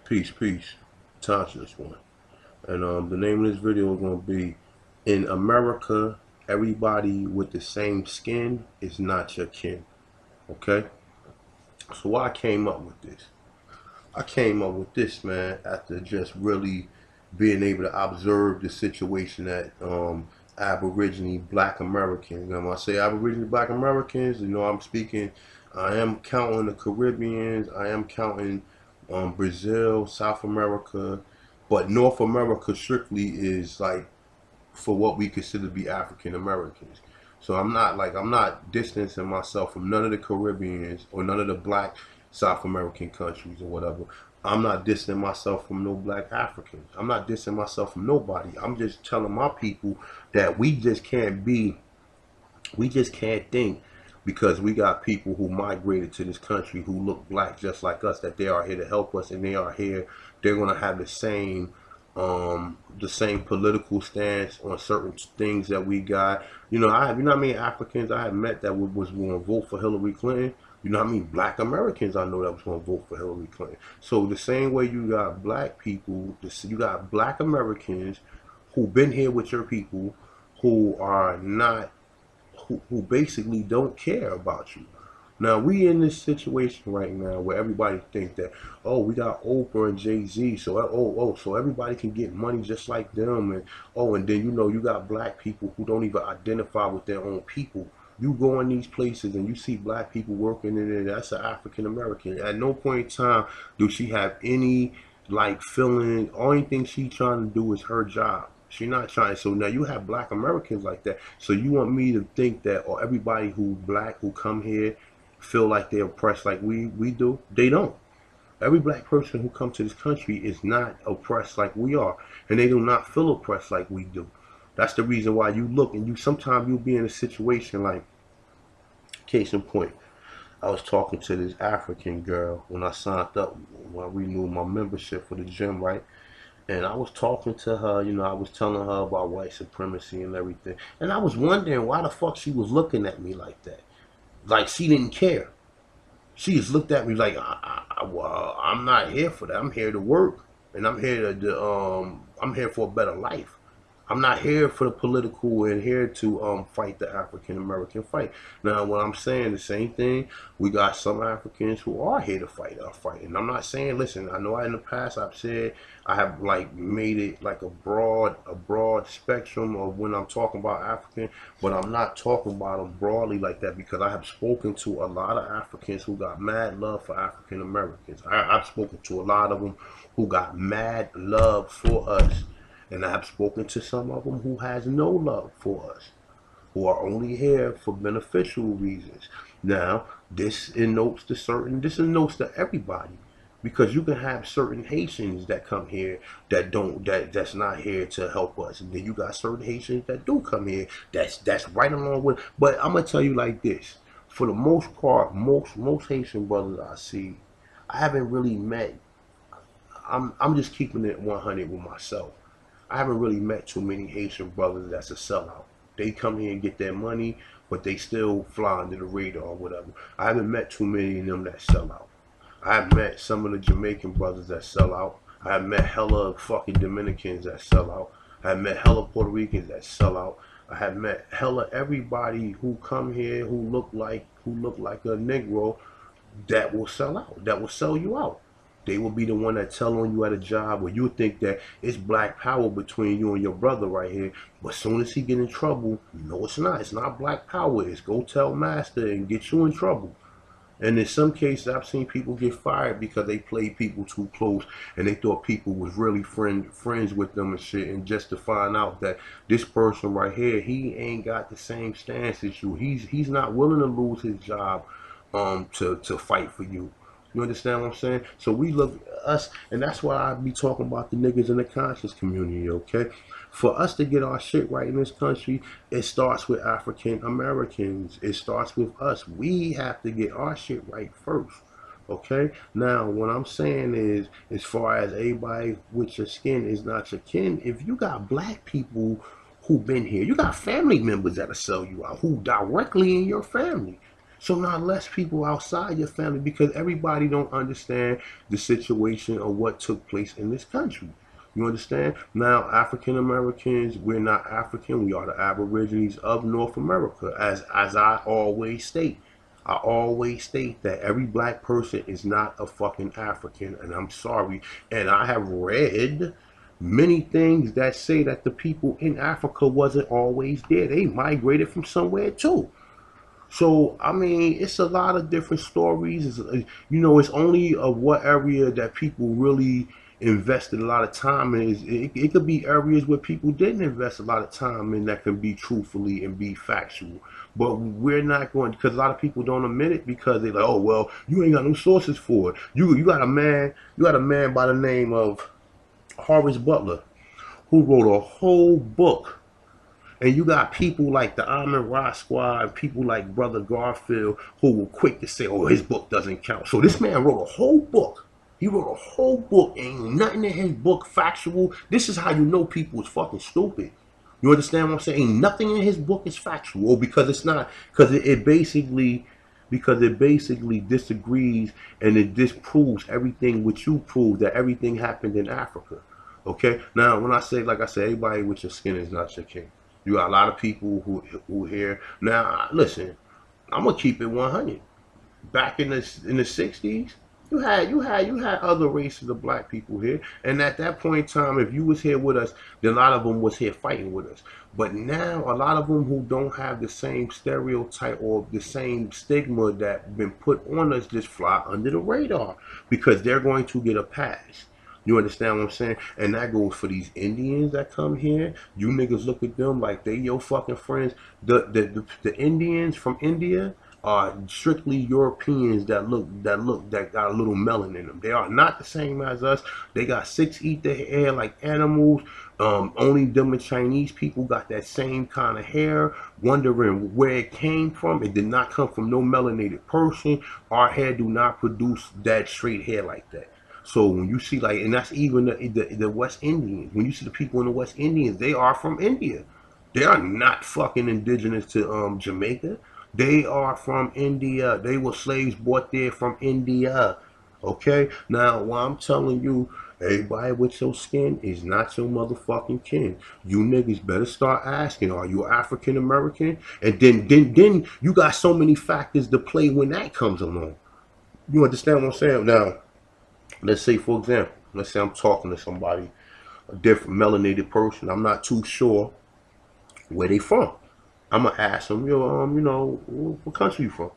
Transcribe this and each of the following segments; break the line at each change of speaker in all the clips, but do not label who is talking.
Peace, peace. Tasha's one. And the name of this video is going to be, in America, everybody with the same skin is not your kin. Okay? So why I came up with this? I came up with this, man, after just really being able to observe the situation that Aborigine Black Americans, and when I say Aborigine Black Americans, I'm speaking, I am counting the Caribbeans, I am counting Brazil, South America, but North America strictly is like for what we consider to be African Americans. So I'm not distancing myself from none of the Caribbeans or none of the black South American countries or whatever. I'm not distancing myself from no black Africans. I'm not distancing myself from nobody. I'm just telling my people that we just can't think because we got people who migrated to this country who look black just like us, that they are here to help us, and they're gonna have the same political stance on certain things that we got. You know how many Africans I have met that was going to vote for Hillary Clinton. You know how many black Americans I know that was going to vote for Hillary Clinton. So the same way you got black people, you got black Americans who've been here with your people, who are not, who basically don't care about you. Now we in this situation right now where everybody think that, oh, we got Oprah and Jay-Z, so so everybody can get money just like them, and then you got black people who don't even identify with their own people. You go in these places and you see black people working in it, that's an African American. At no point in time do she have any like feeling. Only thing she trying to do is her job. She not trying. So now you have black Americans like that. So you want me to think that, or everybody who black who come here feel like they're oppressed like we do? They don't. Every black person who comes to this country is not oppressed like we are, and they do not feel oppressed like we do. That's the reason why you look and you sometimes you'll be in a situation like, case in point, I was talking to this African girl when I signed up, when I renewed my membership for the gym, right? And I was talking to her, I was telling her about white supremacy and everything. And I was wondering why the fuck she was looking at me like that. Like she didn't care. She just looked at me like, well, I'm not here for that. I'm here to work, and I'm here for a better life. I'm not here for the political and here to fight the African American fight. Now, when I'm saying the same thing, we got some Africans who are here to fight our fight. And I'm not saying, listen, I know in the past I've said I have like made it like a broad spectrum of when I'm talking about African, but I'm not talking about them broadly like that, because I have spoken to a lot of Africans who got mad love for African Americans. I've spoken to a lot of them who got mad love for us. And I've spoken to some of them who has no love for us, who are only here for beneficial reasons. Now, this denotes to everybody, because you can have certain Haitians that come here that's not here to help us, and then you got certain Haitians that do come here that's right along with. But I'm gonna tell you like this: for the most part, most Haitian brothers I see, I haven't really met. I'm just keeping it 100 with myself. I haven't really met too many Haitian brothers that's a sellout. They come here and get their money, but they still fly under the radar or whatever. I haven't met too many of them that sell out. I have met some of the Jamaican brothers that sell out. I have met hella fucking Dominicans that sell out. I have met hella Puerto Ricans that sell out. I have met hella everybody who come here who look like a Negro that will sell out, that will sell you out. They will be the one that tell on you at a job where you think that it's black power between you and your brother right here. But as soon as he get in trouble, no, it's not. It's not black power. It's go tell master and get you in trouble. And in some cases, I've seen people get fired because they played people too close and they thought people was really friends with them and shit. And just to find out that this person right here, he ain't got the same stance as you. He's not willing to lose his job to fight for you. You understand what I'm saying? So we look at us, and that's why I be talking about the niggas in the conscious community, okay? For us to get our shit right in this country, it starts with African Americans. It starts with us. We have to get our shit right first, okay? Now, what I'm saying is, as far as everybody with your skin is not your kin, if you got black people who been here, you got family members that'll sell you out, who directly in your family. So not less people outside your family, because everybody don't understand the situation of what took place in this country. You understand? Now, African Americans, we're not African. We are the Aborigines of North America. As I always state, I always state that every black person is not a fucking African, and I'm sorry. And I have read many things that say that the people in Africa wasn't always there. They migrated from somewhere too. So I mean, it's a lot of different stories. It's only of what area that people really invested a lot of time in. It could be areas where people didn't invest a lot of time in that can be truthfully and be factual. But we're not going, because a lot of people don't admit it, because they're like, oh well, you ain't got no sources for it. You got a man by the name of Horace Butler who wrote a whole book, and you got people like the Almond Rock Squad, people like Brother Garfield, who were quick to say, oh, his book doesn't count. So this man wrote a whole book. He wrote a whole book. Ain't nothing in his book factual. This is how you know people is fucking stupid. You understand what I'm saying? Ain't nothing in his book is factual, because it's not, because it basically disagrees, and it disproves everything which you prove, that everything happened in Africa. Okay? Now, when I say, like I said, everybody with your skin is not your king. You got a lot of people who here. Now, listen, I'm gonna keep it 100. Back in the '60s, you had other races of black people here, and at that point in time, if you was here with us, then a lot of them was here fighting with us. But now, a lot of them who don't have the same stereotype or the same stigma that been put on us just fly under the radar, because they're going to get a pass. You understand what I'm saying? And that goes for these Indians that come here. You niggas look at them like they your fucking friends. The Indians from India are strictly Europeans that got a little melanin in them. They are not the same as us. They got 6 ether hair like animals. Only them and Chinese people got that same kind of hair. Wondering where it came from. It did not come from no melanated person. Our hair do not produce that straight hair like that. So when you see, like, and that's even the West Indians. When you see the people in the West Indians, they are from India. They are not fucking indigenous to Jamaica. They are from India. They were slaves brought there from India. Okay? Now, while I'm telling you, everybody with your skin is not your motherfucking kin. You niggas better start asking, are you African American? And then you got so many factors to play when that comes along. You understand what I'm saying? Now, let's say, for example, let's say I'm talking to somebody, a different melanated person. I'm not too sure where they from. I'm gonna ask them, what country you from?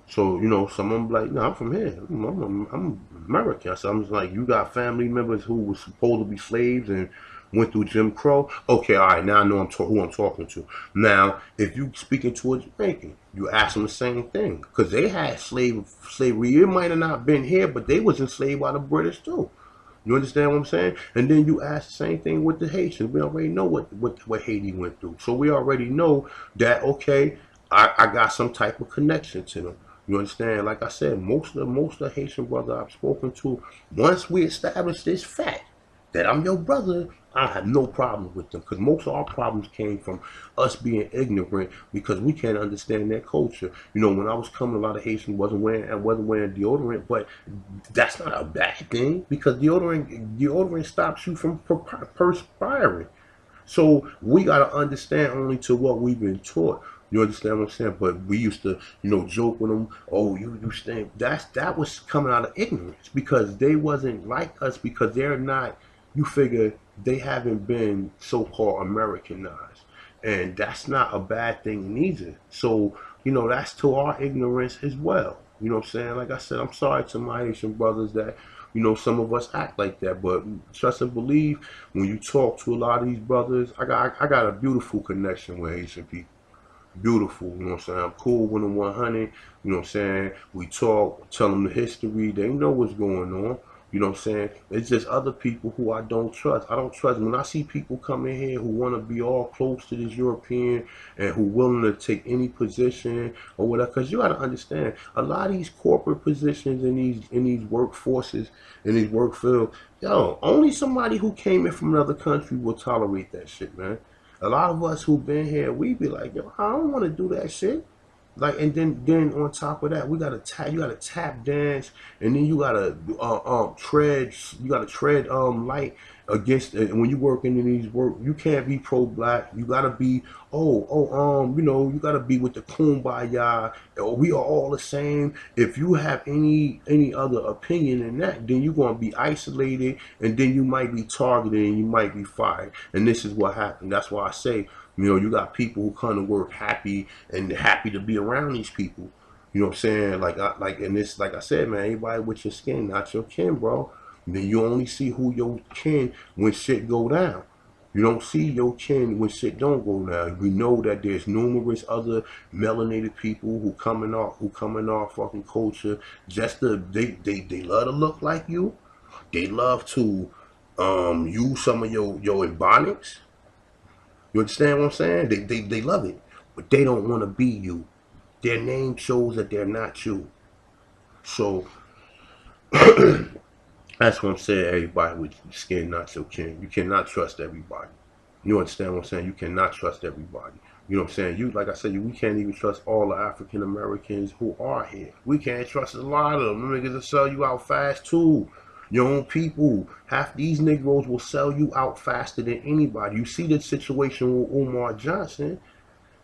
So, someone be like, no, I'm from here. I'm American. So I'm just like, you got family members who were supposed to be slaves and went through Jim Crow? Okay, all right, now I know who I'm talking to. Now, if you speaking to a Jamaican, you ask them the same thing, because they had slavery. It might have not been here, but they was enslaved by the British too. You understand what I'm saying? And then you ask the same thing with the Haitians. We already know what Haiti went through. So we already know that, okay, I got some type of connection to them. You understand? Like I said, most of the Haitian brothers I've spoken to, once we establish this fact that I'm your brother, I have no problem with them, because most of our problems came from us being ignorant, because we can't understand their culture. When I was coming, a lot of Haitians wasn't wearing deodorant, but that's not a bad thing, because deodorant stops you from perspiring. So we gotta understand only to what we've been taught. You understand what I'm saying? But we used to, joke with them. Oh, you stink. That was coming out of ignorance, because they wasn't like us, because they're not. You figure they haven't been so-called Americanized, and that's not a bad thing neither. So that's to our ignorance as well. You know what I'm saying? Like I said, I'm sorry to my Haitian brothers that some of us act like that, but trust and believe, when you talk to a lot of these brothers, I got a beautiful connection with Haitian people. Beautiful, you know what I'm saying? I'm cool with them 100, you know what I'm saying? We talk, tell them the history, they know what's going on, you know what I'm saying? It's just other people who I don't trust. I don't trust. When I see people come in here who want to be all close to this European and who willing to take any position or whatever, because you got to understand, a lot of these corporate positions in these workforces, in these work fields, only somebody who came in from another country will tolerate that shit, man. A lot of us who've been here, we be like, yo, I don't want to do that shit. Like, and then on top of that, we gotta tap. You gotta tap dance, and then you gotta tread. You gotta tread light against. When you working in these work, you can't be pro black. You gotta be you know, you gotta be with the kumbaya. We are all the same. If you have any other opinion than that, then you're gonna be isolated, and then you might be targeted, and you might be fired. And this is what happened. That's why I say, you know, you got people who come to work happy and happy to be around these people. You know what I'm saying? And this, like I said, man, anybody with your skin, not your kin, bro. Then you only see who your kin when shit go down. You don't see your kin when shit don't go down. We know that there's numerous other melanated people who come in our fucking culture just to they love to look like you. They love to use some of your ebonics. You understand what I'm saying? They love it, but they don't want to be you. Their name shows that they're not you. So that's what I'm saying. Everybody with skin, not your kin. You cannot trust everybody. You understand what I'm saying? You cannot trust everybody. You know what I'm saying? You, like I said, we can't even trust all the African Americans who are here. We can't trust a lot of them. Them niggas will sell you out fast too. Your own people, half these Negroes will sell you out faster than anybody. You see the situation with Umar Johnson.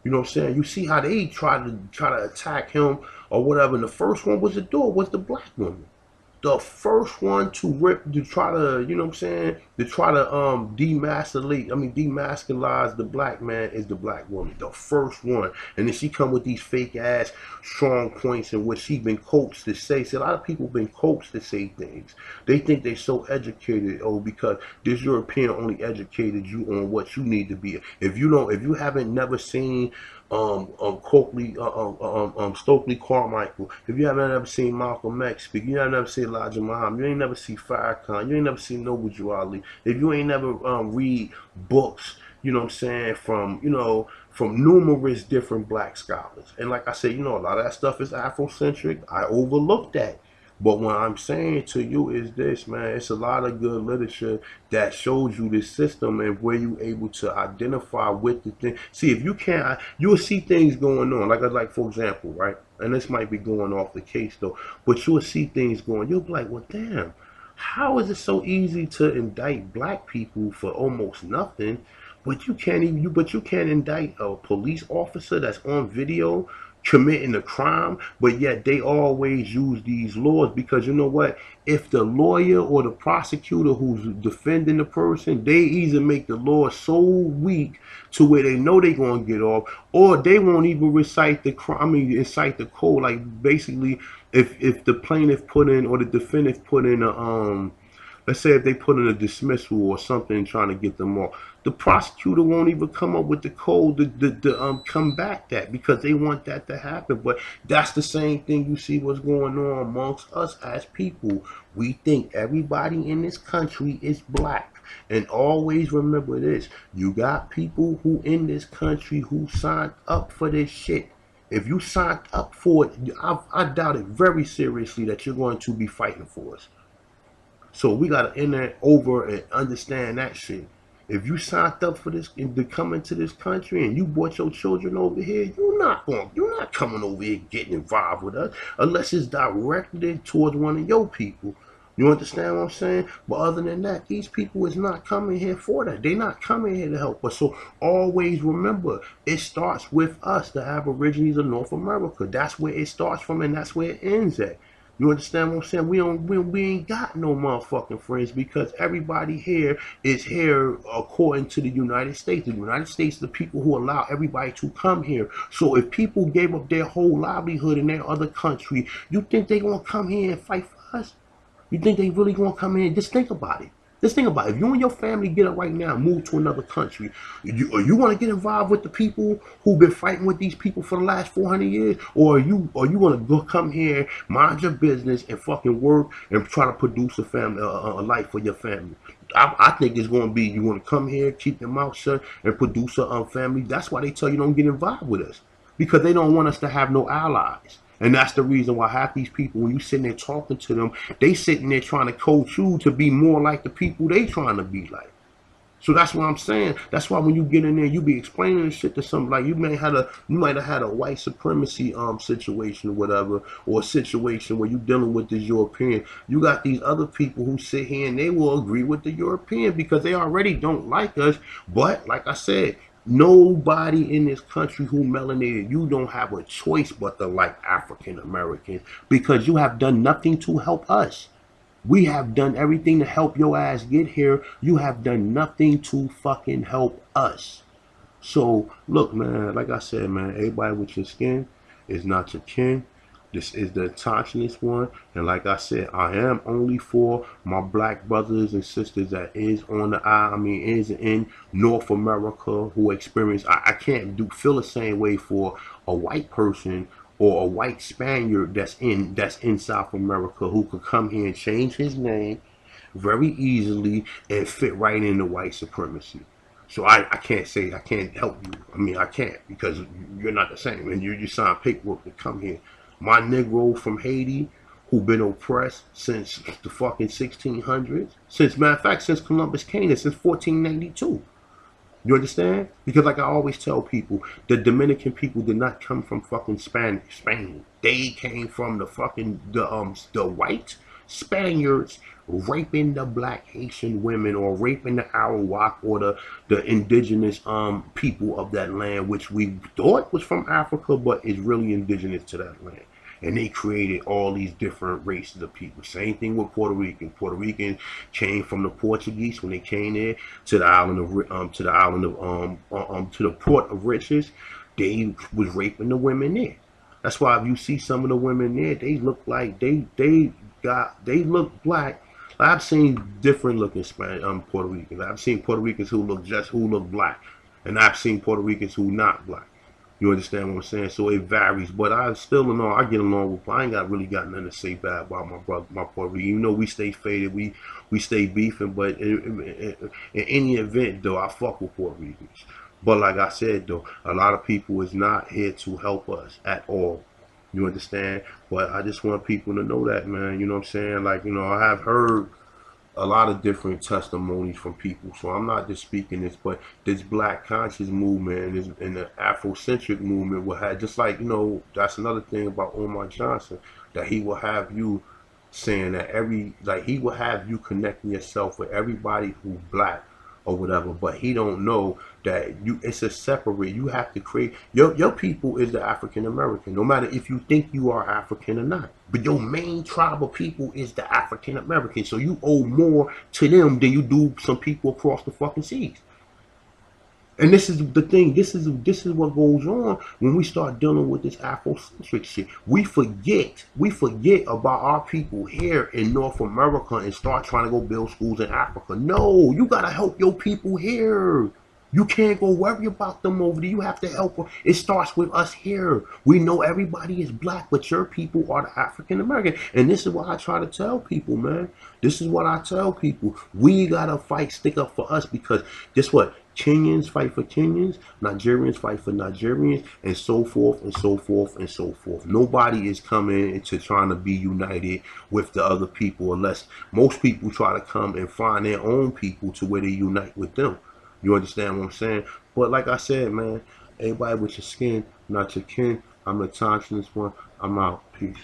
You know what I'm saying? You see how they try to attack him or whatever. And the first one was the black woman. The first one to try to, you know what I'm saying, to try to demasculize the black man is the black woman. The first one. And then she come with these fake ass strong points in which she been coached to say. See, a lot of people been coached to say things. They think they so educated, because this European only educated you on what you need to be. If you haven't never seen Stokely Carmichael, if you haven't ever seen Malcolm X speak, you haven't ever seen Elijah Muhammad, you ain't never seen Farrakhan, you ain't never seen Noble Drew Ali, if you ain't never read books, you know what I'm saying, from numerous different black scholars. And like I said, a lot of that stuff is Afrocentric. I overlooked that. But what I'm saying to you is this, man, it's a lot of good literature that shows you this system and where you're able to identify with the thing. See, if you can't, you'll see things going on. Like for example, right? And this might be going off the case though, but you'll see things going, you'll be like, well, damn, how is it so easy to indict black people for almost nothing? But you can't indict a police officer that's on video committing a crime, but yet they always use these laws because you know what? If the lawyer or the prosecutor who's defending the person, they either make the law so weak to where they know they're gonna get off, or they won't even recite the crime. I mean, recite the code. Like basically, if the plaintiff put in or the defendant put in a let's say if they put in a dismissal or something trying to get them off, the prosecutor won't even come up with the code to combat that because they want that to happen. But that's the same thing you see what's going on amongst us as people. We think everybody in this country is black. And always remember this, you got people who in this country who signed up for this shit. If you signed up for it, I doubt it very seriously that you're going to be fighting for us. So we gotta enter over and understand that shit. If you signed up for this and to come into this country and you brought your children over here, you're not coming over here getting involved with us unless it's directed towards one of your people. You understand what I'm saying? But other than that, these people is not coming here for that. They're not coming here to help us. So always remember, it starts with us, the Aborigines of North America. That's where it starts from and that's where it ends at. You understand what I'm saying? We ain't got no motherfucking friends because everybody here is here according to the United States. The United States, the people who allow everybody to come here. So if people gave up their whole livelihood in their other country, you think they gonna come here and fight for us? You think they really gonna come in? Just think about it. Just think about it. If you and your family get up right now and move to another country, you want to get involved with the people who've been fighting with these people for the last 400 years? Or are you want to go come here, mind your business, and fucking work and try to produce a family, a life for your family? I think it's going to be you want to come here, keep your mouth shut, and produce a family. That's why they tell you don't get involved with us. Because they don't want us to have no allies. And that's the reason why half these people, when you sitting there talking to them, they sitting there trying to coach you to be more like the people they trying to be like. So that's what I'm saying. That's why when you get in there, you be explaining this shit to something like you might have had a white supremacy situation or whatever, or a situation where you dealing with this European. You got these other people who sit here and they will agree with the European because they already don't like us. But like I said, nobody in this country who melanated, you don't have a choice but to like African Americans because you have done nothing to help us. We have done everything to help your ass get here. You have done nothing to fucking help us. So, look, man, like I said, man, everybody with your skin is not your kin. This is the autochthonous one. And like I said, I am only for my black brothers and sisters that is on the is in North America who experience. I can't feel the same way for a white person or a white Spaniard that's in South America who could come here and change his name very easily and fit right into white supremacy. So I can't say I can't help you. I mean I can't because you're not the same and you sign paperwork to come here. My Negro from Haiti who been oppressed since the fucking 1600s, since matter of fact since Columbus came here, since 1492. You understand? Because like I always tell people, the Dominican people did not come from fucking Spain. They came from the white Spaniards raping the black Haitian women or raping the Arawak or the indigenous people of that land, which we thought was from Africa, but is really indigenous to that land. And they created all these different races of people. Same thing with Puerto Rican. Puerto Rican came from the Portuguese when they came there to the island of to the port of riches. They was raping the women there. That's why if you see some of the women there, they look like they look black. I've seen different looking Puerto Ricans. I've seen Puerto Ricans who look black, and I've seen Puerto Ricans who not black. You understand what I'm saying? So it varies, but I still in all I get along with. I ain't really got nothing to say bad about my brother, my Puerto Rican. Even though we stay faded, we stay beefing. But in any event, though, I fuck with Puerto Ricans. But like I said, though, a lot of people is not here to help us at all. You understand? But I just want people to know that, man. You know what I'm saying? Like, you know, I have heard a lot of different testimonies from people. So I'm not just speaking this, but this black conscious movement and the Afrocentric movement will have, just like, you know, that's another thing about Omar Johnson, that he will have you saying that he will have you connecting yourself with everybody who's black or whatever, but he don't know that it's a separate. You have to create your people is the African American, no matter if you think you are African or not. But your main tribe of people is the African American, so you owe more to them than you do some people across the fucking seas. And this is the thing. This is what goes on when we start dealing with this Afrocentric shit. We forget about our people here in North America and start trying to go build schools in Africa. No, you gotta help your people here. You can't go worry about them over there. You have to help them. It starts with us here. We know everybody is black, but your people are the African American. And this is what I try to tell people, man. This is what I tell people. We gotta fight, stick up for us, because guess what? Kenyans fight for Kenyans, Nigerians fight for Nigerians, and so forth and so forth and so forth. Nobody is coming into trying to be united with the other people unless most people try to come and find their own people to where they unite with them. You understand what I'm saying? But like I said, man, everybody with your skin, not your kin. I'm the autochthonous one. I'm out. Peace.